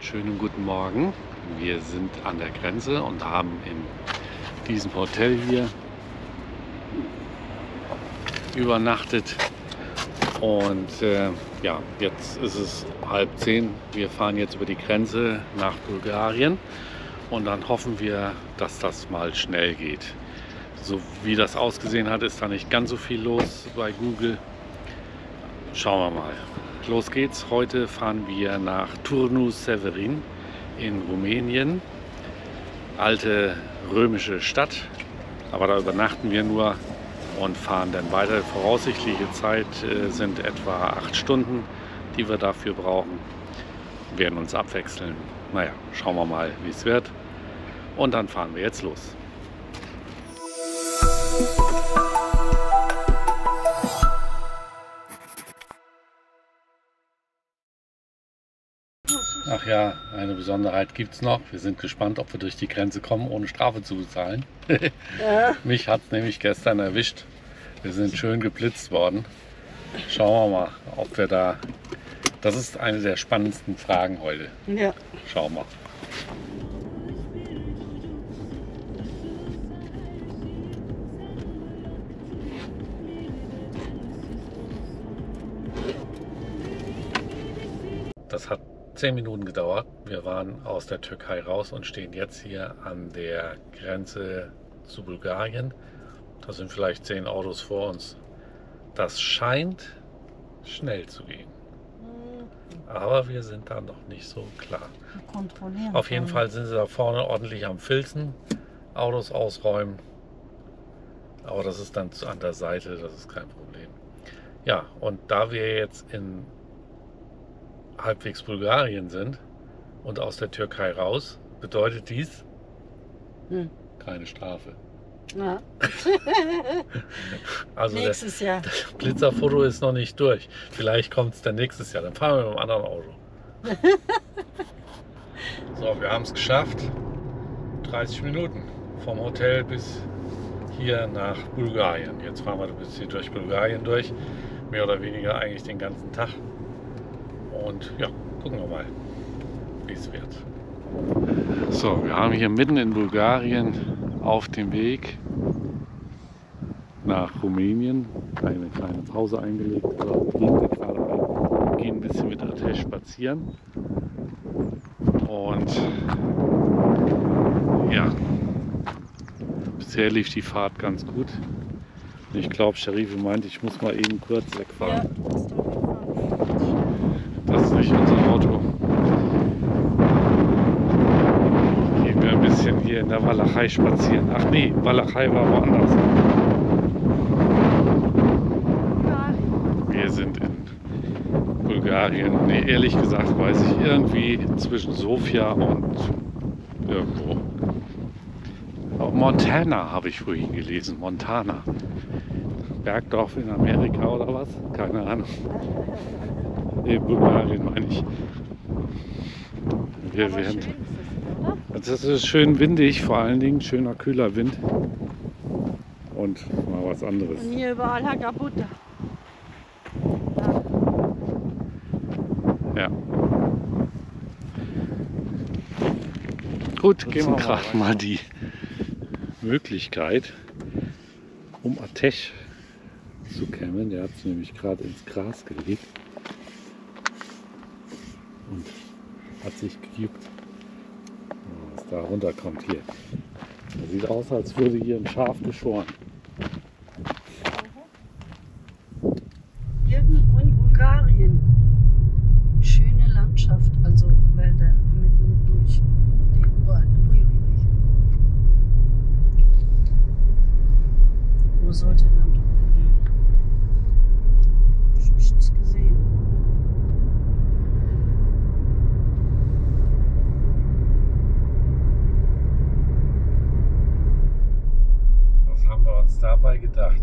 Einen schönen guten Morgen. Wir sind an der Grenze und haben in diesem Hotel hier übernachtet. Und ja, jetzt ist es 9:30. Wir fahren jetzt über die Grenze nach Bulgarien und dann hoffen wir, dass das mal schnell geht. So wie das ausgesehen hat, ist da nicht ganz so viel los bei Google. Schauen wir mal. Los geht's. Heute fahren wir nach Turnu Severin in Rumänien. Alte römische Stadt, aber da übernachten wir nur und fahren dann weiter. Voraussichtliche Zeit sind etwa 8 Stunden, die wir dafür brauchen. Wir werden uns abwechseln. Naja, schauen wir mal, wie es wird. Und dann fahren wir jetzt los. Ach ja, eine Besonderheit gibt es noch. Wir sind gespannt, ob wir durch die Grenze kommen, ohne Strafe zu bezahlen. Ja. Mich hat es nämlich gestern erwischt. Wir sind schön geblitzt worden. Schauen wir mal, ob wir da... Das ist eine der spannendsten Fragen heute. Ja. Schauen wir. Das hat 10 Minuten gedauert. Wir waren aus der Türkei raus und stehen jetzt hier an der Grenze zu Bulgarien. Da sind vielleicht 10 Autos vor uns. Das scheint schnell zu gehen. Aber wir sind da noch nicht so klar. Auf jeden Fall sind sie da vorne ordentlich am Filzen, Autos ausräumen. Aber das ist dann an der Seite, das ist kein Problem. Ja, und da wir jetzt in halbwegs Bulgarien sind und aus der Türkei raus, bedeutet dies keine Strafe. Ja. Also nächstes Jahr. Das Blitzerfoto ist noch nicht durch. Vielleicht kommt es dann nächstes Jahr. Dann fahren wir mit einem anderen Auto. So, wir haben es geschafft. 30 Minuten vom Hotel bis hier nach Bulgarien. Jetzt fahren wir bis hier durch Bulgarien durch. Mehr oder weniger eigentlich den ganzen Tag. Und ja, gucken wir mal, wie es wird. So, wir haben hier mitten in Bulgarien auf dem Weg nach Rumänien eine kleine Pause eingelegt. Wir gehen ein bisschen mit Atesh spazieren. Und ja, bisher lief die Fahrt ganz gut. Ich glaube, Sharife meint, ich muss mal eben kurz wegfahren. Ja. Das ist nicht unser Auto. Gehen wir ein bisschen hier in der Walachei spazieren. Ach nee, Walachei war woanders. Wir sind in Bulgarien. Nee, ehrlich gesagt weiß ich irgendwie zwischen Sofia und irgendwo. Auch Montana habe ich vorhin gelesen. Montana. Bergdorf in Amerika oder was? Keine Ahnung. In Bulgarien meine ich. Wir werden. Das ist schön windig, vor allen Dingen schöner kühler Wind und mal was anderes. Und hier überall Hagabuta. Ja. Gut, geben wir gerade mal die Möglichkeit, um Atesh zu kämmen. Der hat es nämlich gerade ins Gras gelegt. Und hat sich geübt, was da runterkommt hier. Das sieht aus, als würde hier ein Schaf geschoren. Irgendwo in Bulgarien. Schöne Landschaft, also Wälder mitten durch den Wald. Uiuiui. Wo sollte dann gehen? Nichts gesehen. Dabei gedacht.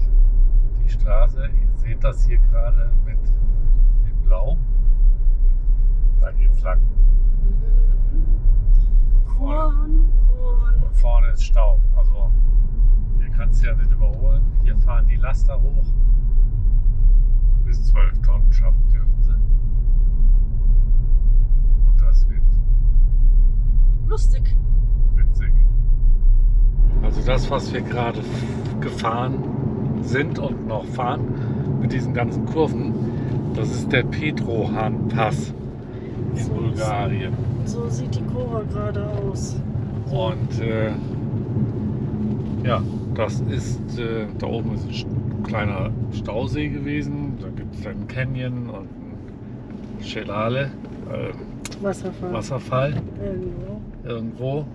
Die Straße, ihr seht das hier gerade mit Blau. Da geht's lang. Und vorne ist Stau. Also hier kannst du ja nicht überholen. Hier fahren die Laster hoch. Bis 12 Tonnen schaffen dürfen sie. Und das wird das, was wir gerade gefahren sind und noch fahren, mit diesen ganzen Kurven, das ist der Petrohan-Pass in Bulgarien. So sieht die Kurve gerade aus. Und ja, das ist, da oben ist ein kleiner Stausee gewesen. Da gibt es einen Canyon und ein Schelale, Wasserfall irgendwo.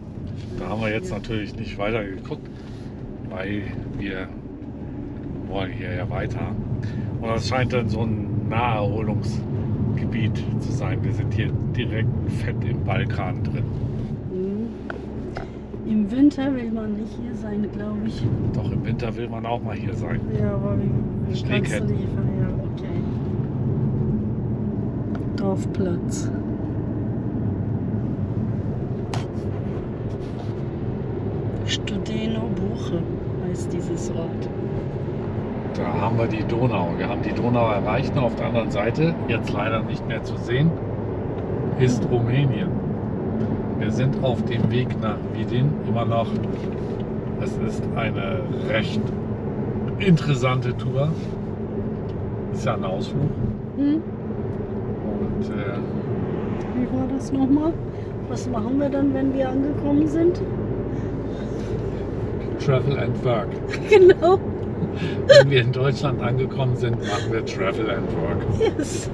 Da haben wir jetzt natürlich nicht weiter geguckt, weil wir wollen hier ja weiter. Und das scheint dann so ein Naherholungsgebiet zu sein. Wir sind hier direkt fett im Balkan drin. Im Winter will man nicht hier sein, glaube ich. Doch, im Winter will man auch mal hier sein. Ja, aber wie kannst du nicht? Ja, okay. Dorfplatz. Studeno Buche heißt dieses Ort. Da haben wir die Donau. Wir haben die Donau erreicht. Und auf der anderen Seite, jetzt leider nicht mehr zu sehen, ist Rumänien. Wir sind auf dem Weg nach Vidin immer noch. Es ist eine recht interessante Tour. Ist ja ein Ausflug. Und wie war das nochmal? Was machen wir dann, wenn wir angekommen sind? Travel and Work. Genau. Wenn wir in Deutschland angekommen sind, machen wir Travel and Work. Yes.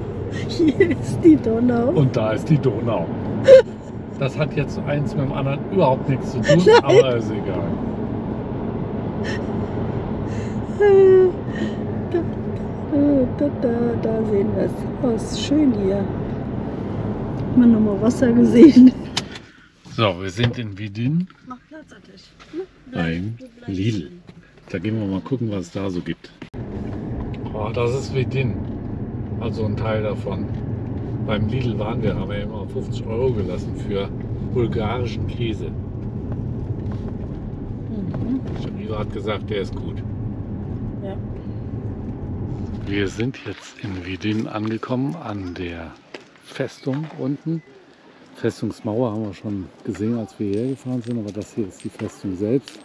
Hier ist die Donau. Und da ist die Donau. Das hat jetzt eins mit dem anderen überhaupt nichts zu tun, Nein. aber ist egal. Da sehen wir es. Oh, ist schön hier. Haben wir nochmal Wasser gesehen. So, wir sind in Vidin Mach Platz, Atisch. beim Lidl. Da gehen wir mal gucken, was es da so gibt. Oh, das ist Vidin. Also ein Teil davon. Beim Lidl waren wir, haben wir immer 50 € gelassen für bulgarischen Käse. Shamira hat gesagt, der ist gut. Ja. Wir sind jetzt in Vidin angekommen, an der Festung unten. Festungsmauer haben wir schon gesehen, als wir hierher gefahren sind, aber das hier ist die Festung selbst.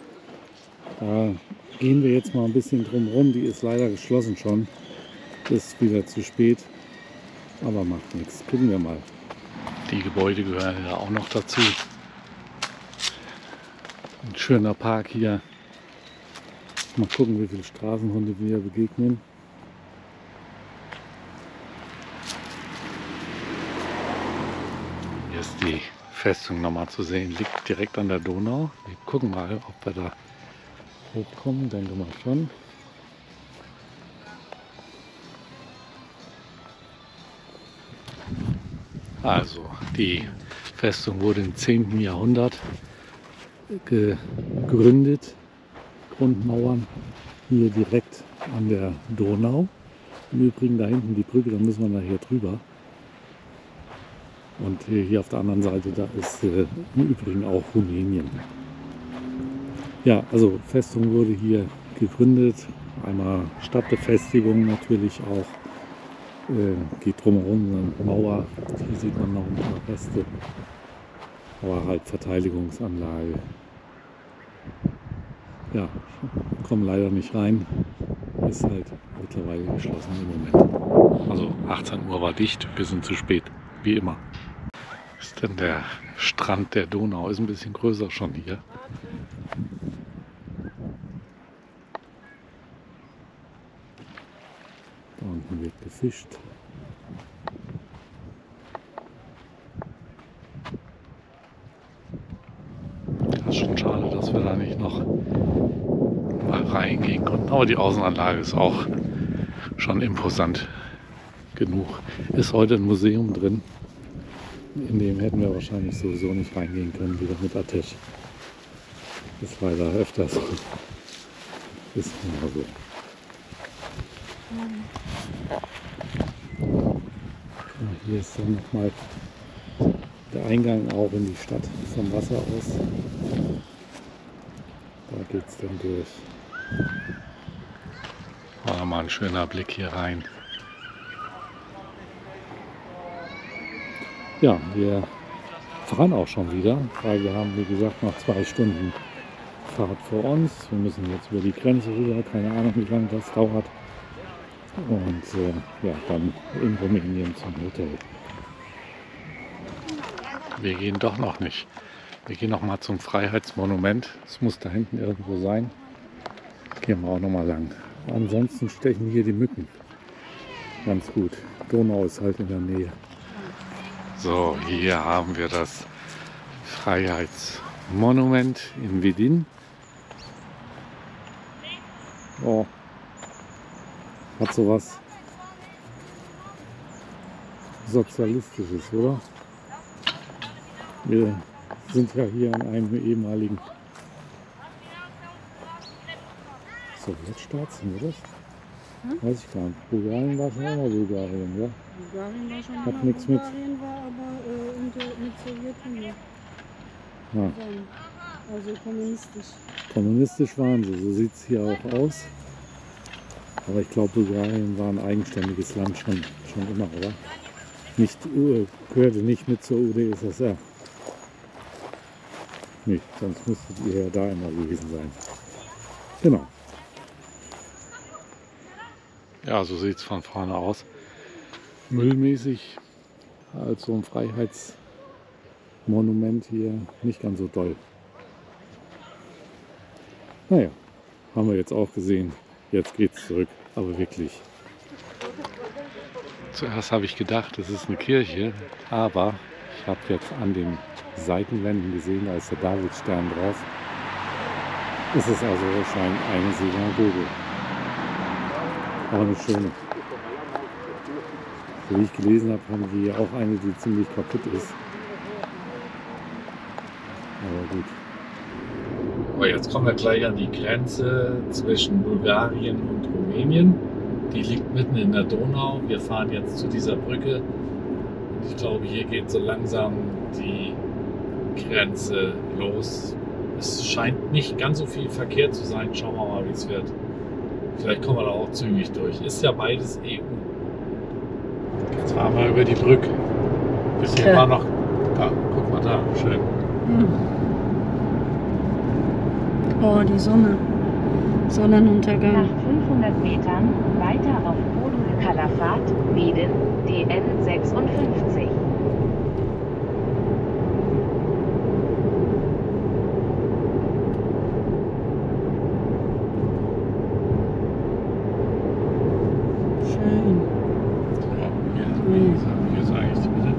Da gehen wir jetzt mal ein bisschen drum rum. Die ist leider geschlossen schon. Ist wieder zu spät. Aber macht nichts. Gucken wir mal. Die Gebäude gehören ja auch noch dazu. Ein schöner Park hier. Mal gucken, wie viele Straßenhunde wir begegnen. Hier ist die Festung nochmal zu sehen. Liegt direkt an der Donau. Wir gucken mal, ob wir da hochkommen. Denke mal schon. Also, die Festung wurde im 10. Jahrhundert gegründet. Grundmauern hier direkt an der Donau. Im Übrigen da hinten die Brücke, da müssen wir nachher drüber. Und hier auf der anderen Seite, da ist im Übrigen auch Rumänien. Ja, also Festung wurde hier gegründet. Einmal Stadtbefestigung natürlich auch. Geht drumherum eine Mauer. Hier sieht man noch ein paar Reste. Aber halt Verteidigungsanlage. Ja, kommen leider nicht rein. Ist halt mittlerweile geschlossen im Moment. Also 18 Uhr war dicht, wir sind zu spät, wie immer. Ist denn der Strand der Donau? Ist ein bisschen größer schon hier. Da unten wird gefischt. Das ist schon schade, dass wir da nicht noch mal reingehen konnten. Aber die Außenanlage ist auch schon imposant genug. Ist heute ein Museum drin. In dem hätten wir wahrscheinlich sowieso nicht reingehen können, wieder mit Ateş. Ist leider öfters so. Ist immer so. Hier ist dann nochmal der Eingang auch in die Stadt vom Wasser aus. Da geht es dann durch. War mal ein schöner Blick hier rein. Ja, wir fahren auch schon wieder, weil wir haben, wie gesagt, noch 2 Stunden Fahrt vor uns. Wir müssen jetzt über die Grenze rüber, keine Ahnung wie lange das dauert. Und ja, dann in Rumänien zum Hotel. Wir gehen doch noch nicht. Wir gehen noch mal zum Freiheitsmonument. Es muss da hinten irgendwo sein. Gehen wir auch noch mal lang. Ansonsten stechen hier die Mücken. Ganz gut. Donau ist halt in der Nähe. So, hier haben wir das Freiheitsmonument in Vidin. Oh, hat sowas Sozialistisches, oder? Wir sind ja hier an einem ehemaligen Sowjetstaat, sind wir das? Weiß ich gar nicht. Bulgarien war schon immer Bulgarien, ja? Bulgarien war schon Hat immer nichts mit- Bulgarien, war aber mit Sowjetunion. Ja. Also kommunistisch. Kommunistisch waren sie, so sieht es hier auch aus. Aber ich glaube, Bulgarien war ein eigenständiges Land schon immer, oder? Nicht, gehörte nicht mit zur UdSSR. Nee, sonst müsstet ihr ja da immer gewesen sein. Genau. Ja, so sieht es von vorne aus. Müllmäßig als so ein Freiheitsmonument hier nicht ganz so doll. Naja, haben wir jetzt auch gesehen. Jetzt geht's zurück, aber wirklich. Zuerst habe ich gedacht, es ist eine Kirche, aber ich habe jetzt an den Seitenwänden gesehen, da ist der Davidstern drauf. Es ist also wahrscheinlich eine Synagoge. Aber eine schöne. So wie ich gelesen habe, haben die hier auch eine, die ziemlich kaputt ist. Aber gut. Aber jetzt kommen wir gleich an die Grenze zwischen Bulgarien und Rumänien. Die liegt mitten in der Donau. Wir fahren jetzt zu dieser Brücke. Und ich glaube, hier geht so langsam die Grenze los. Es scheint nicht ganz so viel Verkehr zu sein. Schauen wir mal, wie es wird. Vielleicht kommen wir da auch zügig durch. Ist ja beides EU. Jetzt fahren wir über die Brücke. Bisher war noch... Da, guck mal da, schön. Oh, die Sonne. Sonnenuntergang. Nach 500 Metern weiter auf Bodul Kalafat, Vidin, DN 56. Schön. Hier ist eigentlich die Mitte.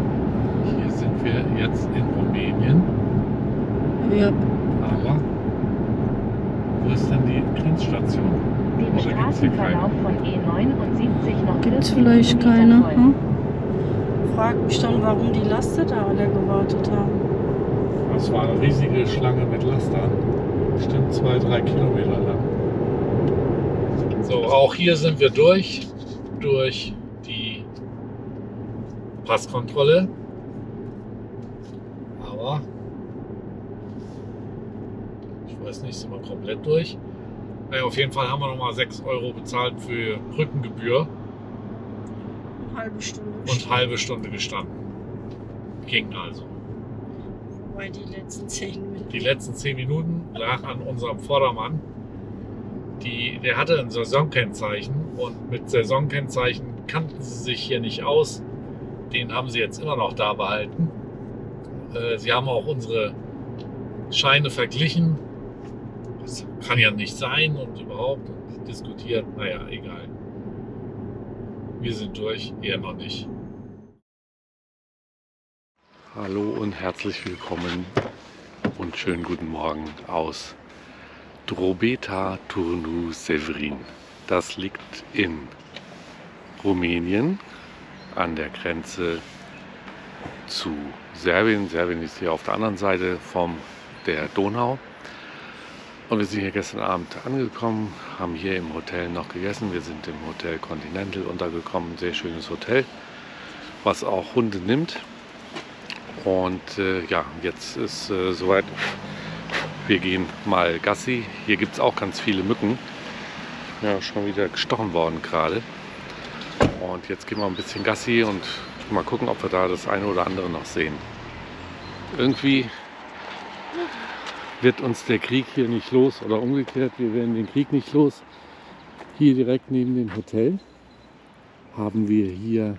Hier sind wir jetzt in Rumänien. Ja. Aber wo ist denn die Grenzstation? Den Oder gibt's hier Straßenverlauf von E79 noch Gibt's 40 vielleicht Kilometer keine? folgen. Hm? Frag mich dann, warum die Laster da alle gewartet haben. Das war eine riesige Schlange mit Lastern. Bestimmt 2-3 Kilometer lang. So, auch hier sind wir durch die Passkontrolle. Aber ich weiß nicht, sind wir komplett durch? Naja, auf jeden Fall haben wir nochmal 6 Euro bezahlt für Brückengebühr Halbe Stunde. und halbe Stunde gestanden. Ging also. Wobei die letzten 10 Minuten. Die letzten 10 Minuten lag an unserem Vordermann. Der hatte ein Saisonkennzeichen und mit Saisonkennzeichen kannten sie sich hier nicht aus. Den haben sie jetzt immer noch da behalten. Sie haben auch unsere Scheine verglichen. Das kann ja nicht sein und überhaupt diskutiert. Naja, egal. Wir sind durch, er noch nicht. Hallo und herzlich willkommen und schönen guten Morgen aus Drobeta Turnu Severin. Das liegt in Rumänien an der Grenze zu Serbien. Serbien ist hier auf der anderen Seite der Donau. Und wir sind hier gestern Abend angekommen, haben hier im Hotel noch gegessen. Wir sind im Hotel Continental untergekommen, ein sehr schönes Hotel, was auch Hunde nimmt. Und ja, jetzt ist soweit. Wir gehen mal Gassi. Hier gibt es auch ganz viele Mücken. Ja, schon wieder gestochen worden gerade. Und jetzt gehen wir ein bisschen Gassi und mal gucken, ob wir da das eine oder andere noch sehen. Irgendwie wird uns der Krieg hier nicht los oder umgekehrt, wir werden den Krieg nicht los. Hier direkt neben dem Hotel haben wir hier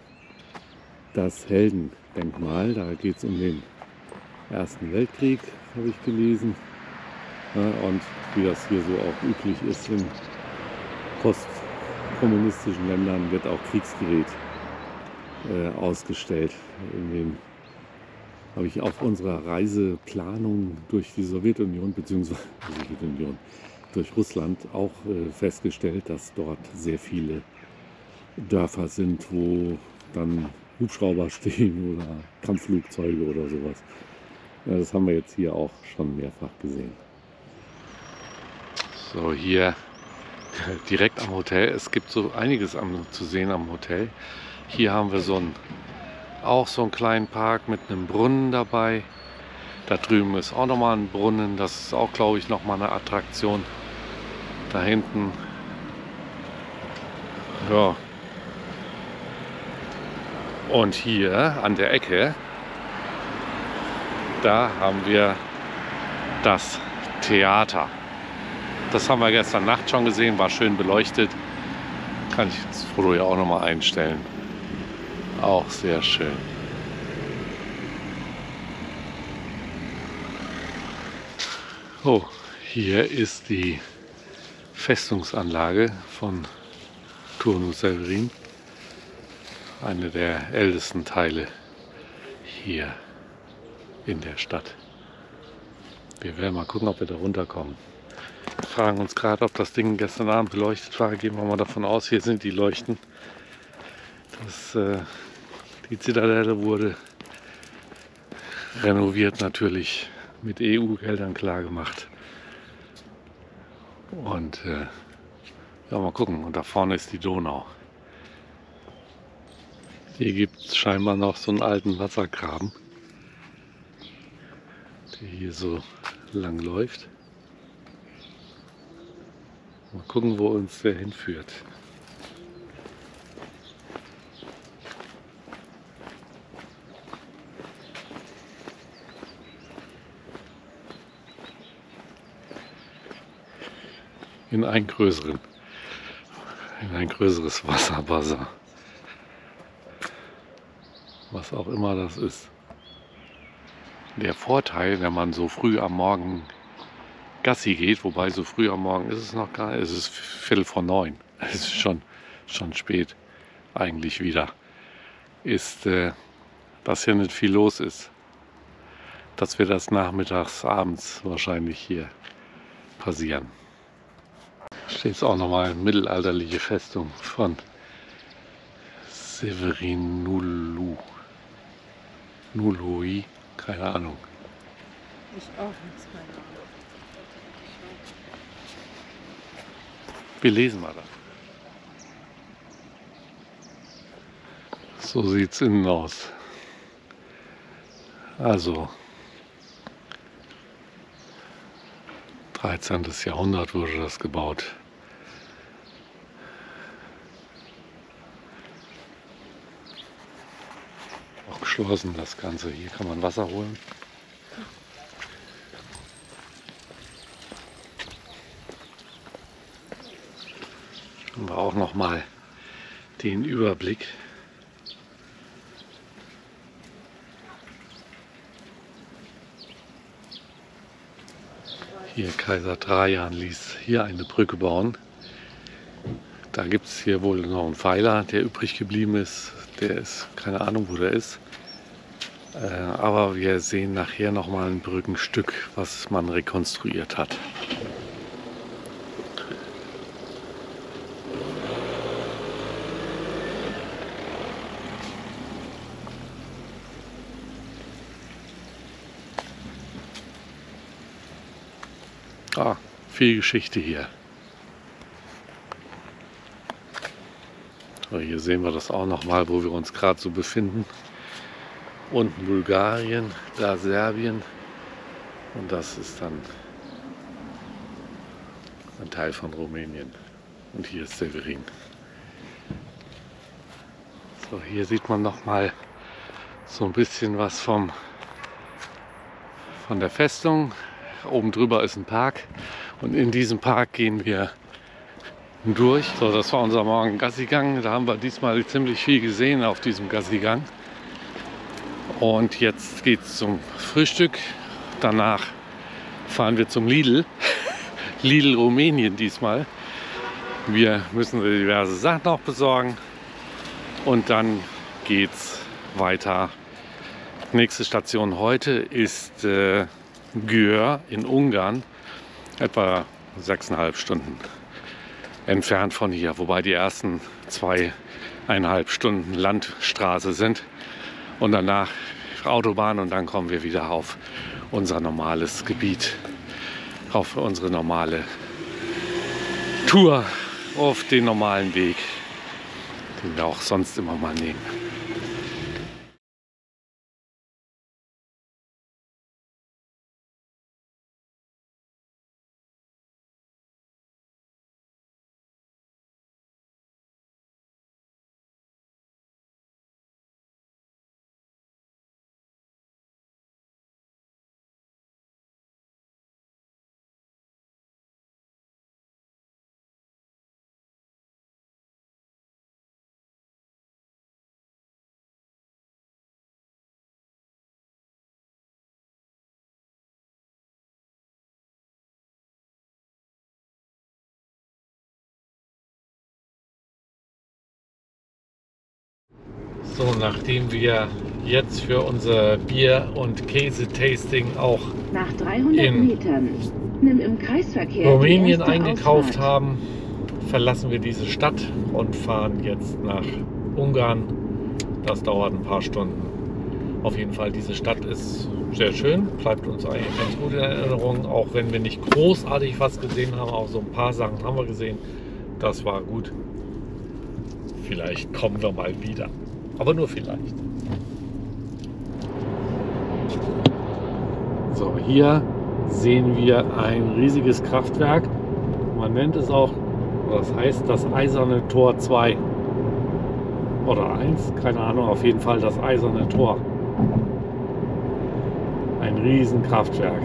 das Heldendenkmal. Da geht es um den Ersten Weltkrieg, habe ich gelesen. Ja, und wie das hier so auch üblich ist in postkommunistischen Ländern, wird auch Kriegsgerät ausgestellt. In den habe ich auf unserer Reiseplanung durch die Sowjetunion bzw. durch Russland auch festgestellt, dass dort sehr viele Dörfer sind, wo dann Hubschrauber stehen oder Kampfflugzeuge oder sowas. Ja, das haben wir jetzt hier auch schon mehrfach gesehen. So, hier direkt am Hotel. Es gibt so einiges zu sehen am Hotel. Hier haben wir auch so einen kleinen Park mit einem Brunnen dabei. Da drüben ist auch nochmal ein Brunnen. Das ist auch, glaube ich, nochmal eine Attraktion. Da hinten. Ja. Und hier an der Ecke, da haben wir das Theater. Das haben wir gestern Nacht schon gesehen, war schön beleuchtet. Kann ich das Foto ja auch nochmal einstellen. Auch sehr schön. Oh, hier ist die Festungsanlage von Turnus Severin. Eine der ältesten Teile hier in der Stadt. Wir werden mal gucken, ob wir da runterkommen. Wir fragen uns gerade, ob das Ding gestern Abend beleuchtet war. Gehen wir mal davon aus, hier sind die Leuchten. Die Zitadelle wurde renoviert, natürlich mit EU-Geldern klar gemacht. Und ja, mal gucken. Und da vorne ist die Donau. Hier gibt es scheinbar noch so einen alten Wassergraben, der hier so lang läuft. Mal gucken, wo uns der hinführt. In ein größeres Wasserbassin. Was auch immer das ist. Der Vorteil, wenn man so früh am Morgen Gassi geht, wobei so früh am Morgen ist es noch gar nicht, es ist 8:45. Es ist schon spät eigentlich wieder. Ist, dass hier nicht viel los ist. Dass wir das nachmittags, abends wahrscheinlich hier passieren. Steht es auch nochmal mittelalterliche Festung von Severin Nului, keine Ahnung. Ich auch nicht, keine Ahnung. Wir lesen mal das. So sieht es innen aus. Also 13. Jahrhundert wurde das gebaut. Auch geschlossen das Ganze. Hier kann man Wasser holen. Haben wir auch noch mal den Überblick. Hier Kaiser Trajan ließ hier eine Brücke bauen. Da gibt es hier wohl noch einen Pfeiler, der übrig geblieben ist. Der ist, keine Ahnung, wo der ist. Aber wir sehen nachher noch mal ein Brückenstück, was man rekonstruiert hat. Viel Geschichte hier. So, hier sehen wir das auch noch mal, wo wir uns gerade so befinden. Unten Bulgarien, da Serbien und das ist dann ein Teil von Rumänien. Und hier ist Severin. So, hier sieht man noch mal so ein bisschen was von der Festung. Oben drüber ist ein Park und in diesem Park gehen wir durch. So, das war unser Morgen-Gassi-Gang. Da haben wir diesmal ziemlich viel gesehen auf diesem Gassi-Gang. Und jetzt geht es zum Frühstück. Danach fahren wir zum Lidl. Lidl Rumänien diesmal. Wir müssen diverse Sachen noch besorgen. Und dann geht's weiter. Nächste Station heute ist Győr in Ungarn. Etwa 6,5 Stunden entfernt von hier. Wobei die ersten 2,5 Stunden Landstraße sind. Und danach Autobahn und dann kommen wir wieder auf unser normales Gebiet, auf unsere normale Tour, auf den normalen Weg, den wir auch sonst immer mal nehmen. So, nachdem wir jetzt für unser Bier- und Käse-Tasting auch Nach 300 in Metern nimm im Kreisverkehr Rumänien die erste eingekauft Ausfahrt. haben, verlassen wir diese Stadt und fahren jetzt nach Ungarn. Das dauert ein paar Stunden. Auf jeden Fall, diese Stadt ist sehr schön, bleibt uns eigentlich ganz gut in Erinnerung, auch wenn wir nicht großartig was gesehen haben, auch so ein paar Sachen haben wir gesehen. Das war gut. Vielleicht kommen wir mal wieder. Aber nur vielleicht. So, hier sehen wir ein riesiges Kraftwerk. Man nennt es auch, das heißt das Eiserne Tor 2 oder 1, keine Ahnung, auf jeden Fall das Eiserne Tor. Ein riesen Kraftwerk.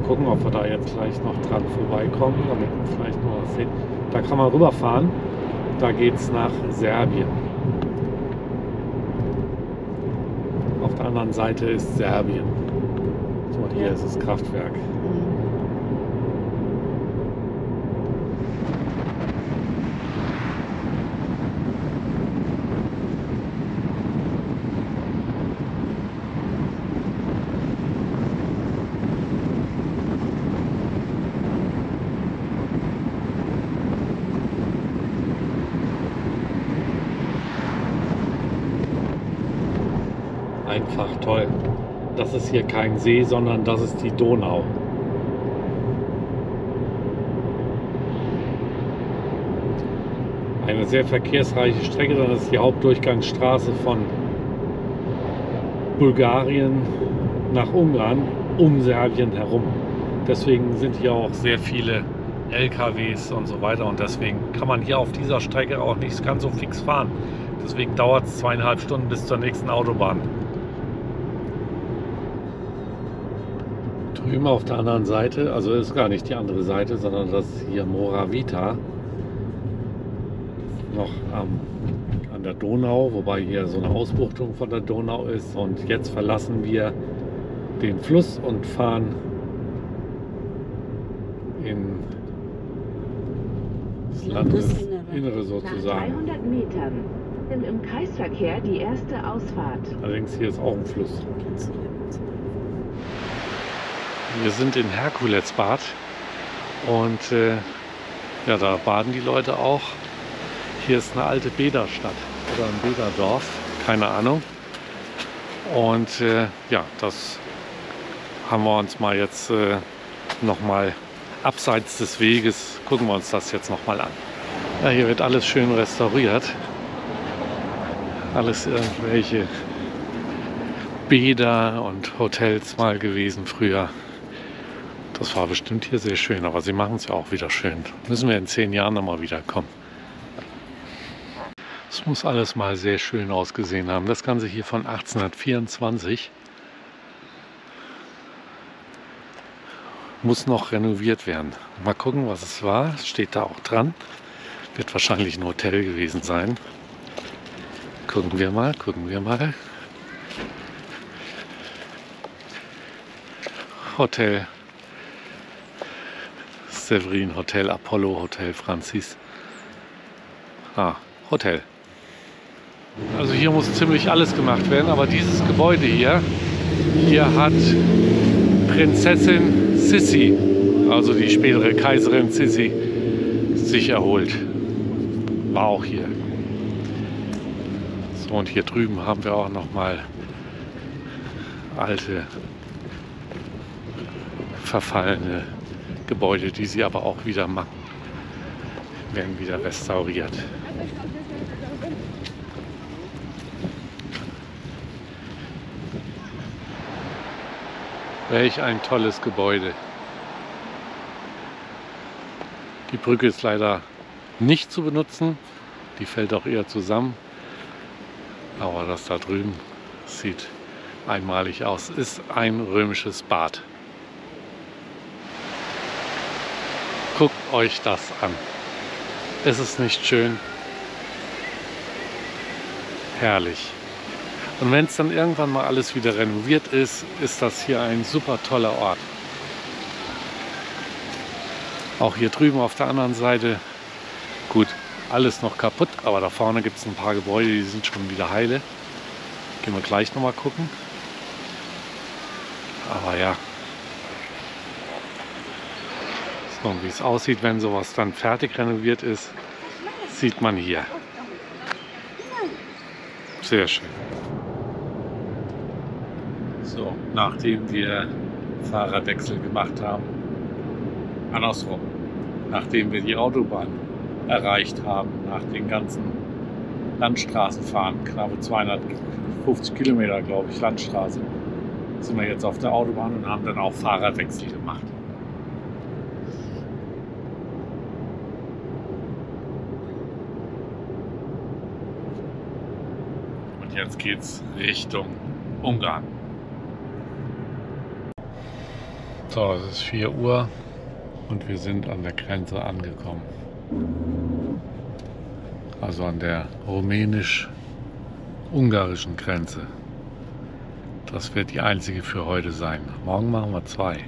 Gucken, ob wir da jetzt gleich noch dran vorbeikommen, damit wir vielleicht noch was sehen. Da kann man rüberfahren. Da geht es nach Serbien. Auf der anderen Seite ist Serbien. So, hier ist das Kraftwerk. Einfach toll. Das ist hier kein See, sondern das ist die Donau. Eine sehr verkehrsreiche Strecke, das ist die Hauptdurchgangsstraße von Bulgarien nach Ungarn um Serbien herum. Deswegen sind hier auch sehr viele LKWs und so weiter und deswegen kann man hier auf dieser Strecke auch nicht ganz so fix fahren. Deswegen dauert es 2,5 Stunden bis zur nächsten Autobahn. Drüben auf der anderen Seite, also ist gar nicht die andere Seite, sondern das ist hier Moravita, noch an der Donau, wobei hier so eine Ausbuchtung von der Donau ist. Und jetzt verlassen wir den Fluss und fahren in das Landesinnere sozusagen. Nach 300 Metern nimm im Kreisverkehr die erste Ausfahrt. Allerdings hier ist auch ein Fluss. Wir sind in Herkulesbad und ja, da baden die Leute auch. Hier ist eine alte Bäderstadt oder ein Bäderdorf, keine Ahnung. Und ja, das haben wir uns mal jetzt nochmal abseits des Weges, gucken wir uns das jetzt nochmal an. Ja, hier wird alles schön restauriert. Alles irgendwelche Bäder und Hotels mal gewesen früher. Das war bestimmt hier sehr schön, aber sie machen es ja auch wieder schön. Müssen wir in 10 Jahren nochmal wiederkommen. Es muss alles mal sehr schön ausgesehen haben. Das Ganze hier von 1824. Muss noch renoviert werden. Mal gucken, was es war. Steht da auch dran. Wird wahrscheinlich ein Hotel gewesen sein. Gucken wir mal, gucken wir mal. Hotel Severin, Hotel Apollo, Hotel Francis. Ah, Hotel. Also hier muss ziemlich alles gemacht werden, aber dieses Gebäude hier hat Prinzessin Sissi, also die spätere Kaiserin Sissi, sich erholt. War auch hier. So, und hier drüben haben wir auch noch mal alte, verfallene Gebäude, die sie aber auch wieder machen. Werden wieder restauriert. Welch ein tolles Gebäude. Die Brücke ist leider nicht zu benutzen. Die fällt auch eher zusammen. Aber das da drüben sieht einmalig aus. Ist ein römisches Bad. Guckt euch das an. Ist es nicht schön? Herrlich. Und wenn es dann irgendwann mal alles wieder renoviert ist, ist das hier ein super toller Ort. Auch hier drüben auf der anderen Seite, gut, alles noch kaputt, aber da vorne gibt es ein paar Gebäude, die sind schon wieder heile. Gehen wir gleich nochmal gucken. Aber ja, so, wie es aussieht, wenn sowas dann fertig renoviert ist, sieht man hier. Sehr schön. So, nachdem wir Fahrradwechsel gemacht haben, andersrum, nachdem wir die Autobahn erreicht haben, nach den ganzen Landstraßenfahren, knappe 250 Kilometer, glaube ich, Landstraße, sind wir jetzt auf der Autobahn und haben dann auch Fahrradwechsel gemacht. Und jetzt geht's Richtung Ungarn. So, es ist 4 Uhr und wir sind an der Grenze angekommen. Also an der rumänisch-ungarischen Grenze. Das wird die einzige für heute sein. Morgen machen wir 2.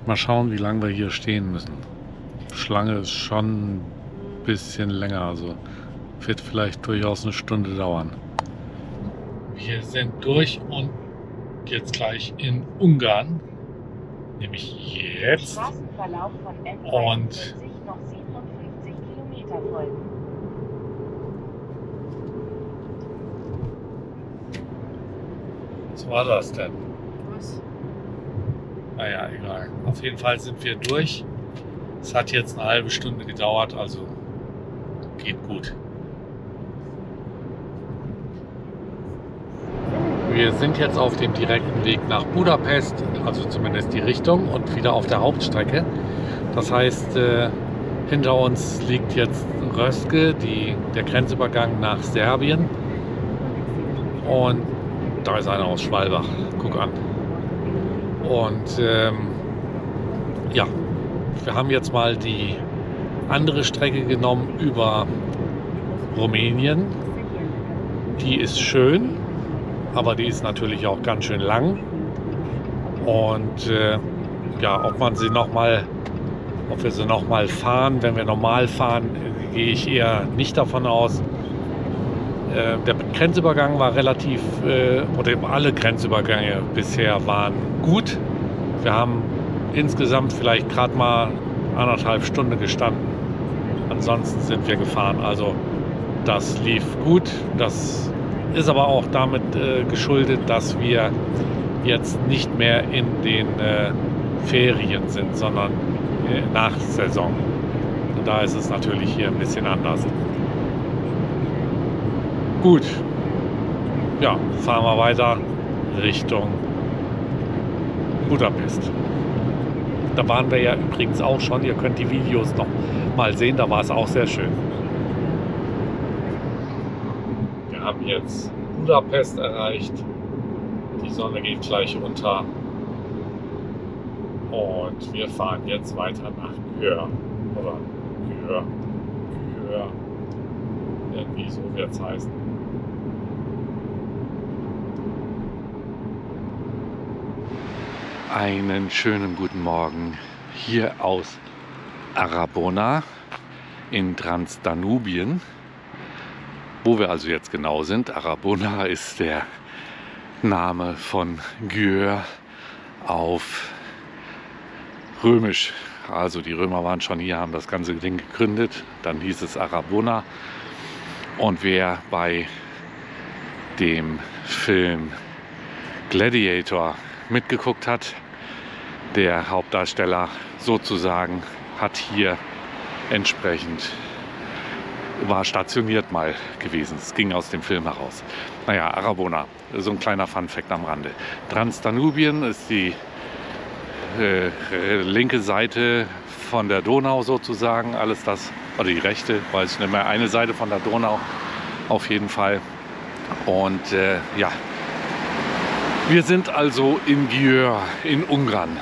Mal schauen, wie lange wir hier stehen müssen. Die Schlange ist schon ein bisschen länger, also wird vielleicht durchaus eine Stunde dauern. Wir sind durch und jetzt gleich in Ungarn, nämlich jetzt. Und noch 57 Kilometer folgen. was war das denn? Was? Naja, egal. Auf jeden Fall sind wir durch. Es hat jetzt eine halbe Stunde gedauert, also geht gut. Wir sind jetzt auf dem direkten Weg nach Budapest, also zumindest die Richtung, und wieder auf der Hauptstrecke. Das heißt, hinter uns liegt jetzt Röszke, der Grenzübergang nach Serbien. Und da ist einer aus Schwalbach, guck an. Und ja, wir haben jetzt mal die andere Strecke genommen über Rumänien. Die ist schön, aber die ist natürlich auch ganz schön lang. Und ja, ob wir sie noch mal fahren, wenn wir normal fahren, gehe ich eher nicht davon aus. Der Grenzübergang war relativ, oder alle Grenzübergänge bisher waren gut. Wir haben insgesamt vielleicht gerade mal 1,5 Stunden gestanden. Ansonsten sind wir gefahren. Also das lief gut. Das ist aber auch damit geschuldet, dass wir jetzt nicht mehr in den Ferien sind, sondern nach Saison. Und da ist es natürlich hier ein bisschen anders. Gut, ja, fahren wir weiter Richtung Budapest. Da waren wir ja übrigens auch schon. Ihr könnt die Videos noch mal sehen. Da war es auch sehr schön. Wir haben jetzt Budapest erreicht. Die Sonne geht gleich unter. Und wir fahren jetzt weiter nach Győr. Oder Győr. Irgendwie so wird es heißen. Einen schönen guten Morgen hier aus Arabona in Transdanubien, wo wir also jetzt genau sind. Arabona ist der Name von Győr auf Römisch. Also die Römer waren schon hier, haben das ganze Ding gegründet. Dann hieß es Arabona. Und wer bei dem Film Gladiator mitgeguckt hat, der Hauptdarsteller sozusagen hat hier entsprechend, war stationiert mal gewesen. Es ging aus dem Film heraus. Naja, Arabona, so ein kleiner Funfact am Rande. Transdanubien ist die linke Seite von der Donau sozusagen, alles das, oder die rechte, weiß ich nicht mehr, eine Seite von der Donau auf jeden Fall. Und ja, wir sind also in Győr in Ungarn.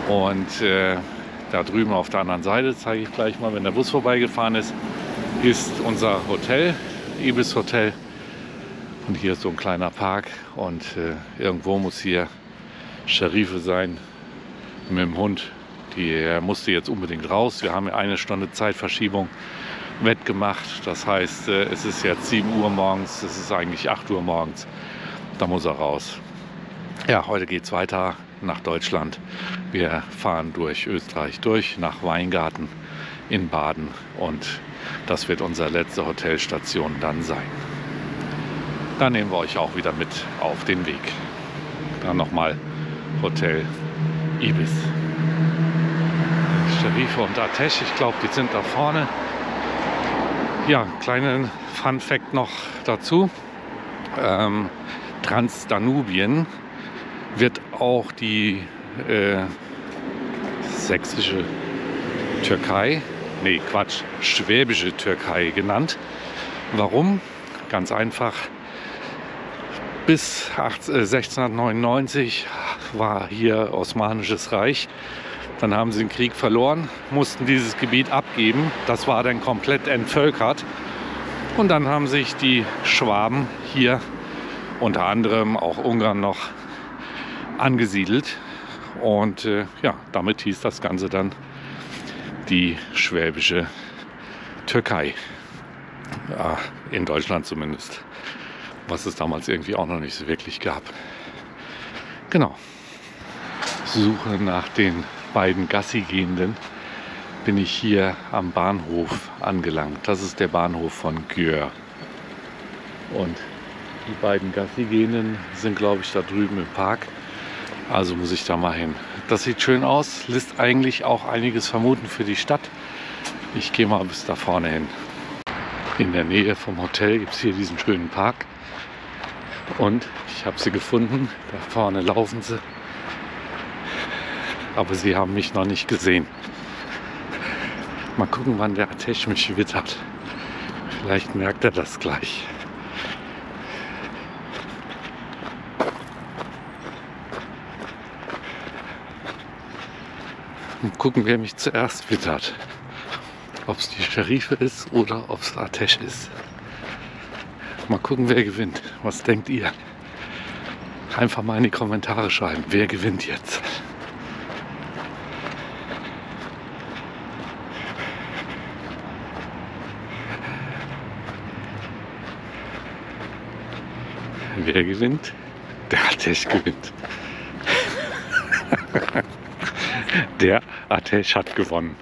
Und da drüben auf der anderen Seite, zeige ich gleich mal, wenn der Bus vorbeigefahren ist unser Hotel, Ibis Hotel. Und hier ist so ein kleiner Park und irgendwo muss hier Scherife sein mit dem Hund. Er musste jetzt unbedingt raus. Wir haben eine Stunde Zeitverschiebung wettgemacht. Das heißt, es ist jetzt 7 Uhr morgens, es ist eigentlich 8 Uhr morgens. Da muss er raus. Ja, heute geht es weiter nach Deutschland. Wir fahren durch Österreich durch, nach Weingarten in Baden. Und das wird unsere letzte Hotelstation dann sein. Dann nehmen wir euch auch wieder mit auf den Weg. Dann nochmal Hotel Ibis. Scherife und Ateş, ich glaube, die sind da vorne. Ja, kleinen Fun-Fact noch dazu. Transdanubien wird auch die sächsische Türkei, nee Quatsch, schwäbische Türkei genannt. Warum? Ganz einfach. Bis 1699 war hier Osmanisches Reich. Dann haben sie den Krieg verloren, mussten dieses Gebiet abgeben. Das war dann komplett entvölkert. Und dann haben sich die Schwaben hier, unter anderem auch Ungarn noch, angesiedelt. Und ja, damit hieß das Ganze dann die schwäbische Türkei. Ja, in Deutschland zumindest. Was es damals irgendwie auch noch nicht so wirklich gab. Genau. Suche nach den beiden Gassi-Gehenden bin ich hier am Bahnhof angelangt. Das ist der Bahnhof von Győr. Und die beiden Gassi-Gehenden sind, glaube ich, da drüben im Park. Also muss ich da mal hin. Das sieht schön aus, lässt eigentlich auch einiges vermuten für die Stadt. Ich gehe mal bis da vorne hin. In der Nähe vom Hotel gibt es hier diesen schönen Park. Und ich habe sie gefunden. Da vorne laufen sie. Aber sie haben mich noch nicht gesehen. Mal gucken, wann der Ateş mich wittert. Vielleicht merkt er das gleich. Und gucken, wer mich zuerst wittert. Ob es die Scherife ist oder ob es Ateş ist. Mal gucken, wer gewinnt. Was denkt ihr? Einfach mal in die Kommentare schreiben, wer gewinnt jetzt. Wer gewinnt? Der Ateş gewinnt. Der Ateş hat gewonnen.